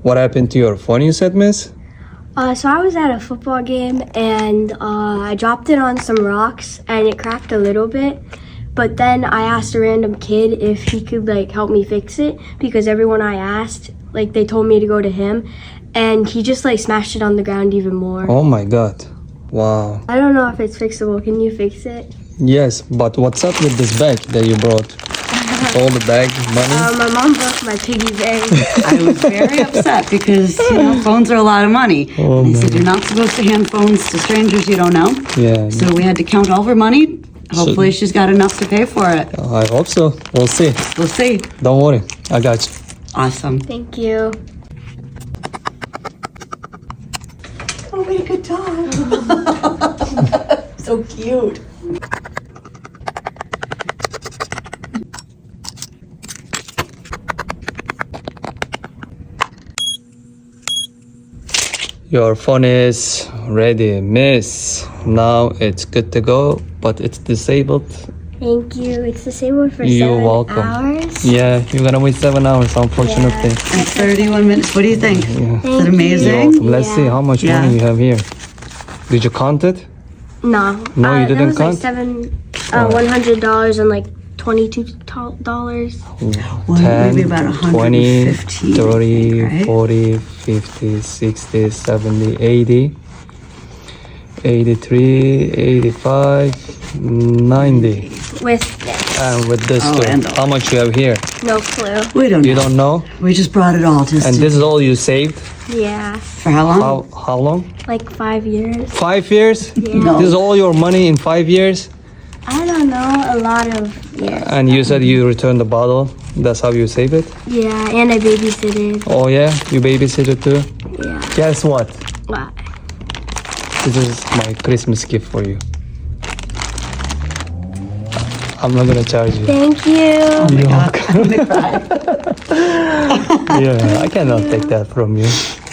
What happened to your phone, you said, miss? So I was at a football game and I dropped it on some rocks and it cracked a little bit. But then I asked a random kid if he could like help me fix it because everyone I asked, like they told me to go to him, and he just like smashed it on the ground even more. Oh my god. Wow. I don't know if it's fixable. Can you fix it? Yes, but what's up with this bag that you brought? All the bag, money? My mom broke my piggy bank. I was very upset because, phones are a lot of money. Oh, And they said you're not supposed to hand phones to strangers you don't know. Yeah. So we had to count all her money. Hopefully she's got enough to pay for it. I hope so. We'll see. We'll see. Don't worry. I got you. Awesome. Thank you. Oh, what a good dog. So cute. Your phone is ready, miss. Now it's good to go, but it's disabled. Thank you. It's disabled for You're 7 welcome. hours. Yeah, you're gonna wait 7 hours, unfortunately. And 31 minutes. What do you think? Yeah. Is it amazing? You're welcome. Let's see how much Yeah. money you have here. Did you count it? No. No, you didn't that was count? like $100 and like $22. Well, 10, maybe about 20, 115. 30, right? 40, 50, 60, 70, 80, 83, 85, 90. With this. And with this Oh, too. and all. How much you have here? No clue. We don't You know. don't know? We just brought it all just And this is all you saved? Yeah. for how long? How long? Like 5 years. 5 years? Yeah. No. This is all your money in 5 years? I don't know. A lot of years. And you said you returned the bottle? That's how you save it? Yeah. And I babysitted. Oh yeah? You babysit it too? Yeah. Guess what? What? This is my Christmas gift for you. I'm not gonna charge you. Thank you. Oh my God, I'm gonna cry. Yeah, I cannot take that from you.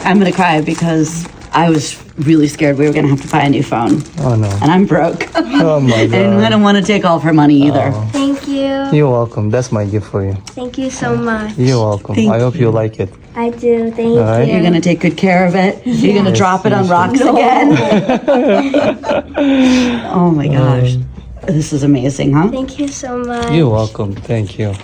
I'm gonna cry because I was really scared we were gonna have to buy a new phone, Oh no. and I'm broke. Oh my And I god. don't want to take all of her money either. Thank you. You're welcome. That's my gift for you. Thank you so much. You're welcome. Thank I hope you like it. I do. Thank Alright. you. You're gonna take good care of it. You're gonna drop it on rocks again. Oh my gosh, this is amazing, huh? Thank you so much. You're welcome. Thank you.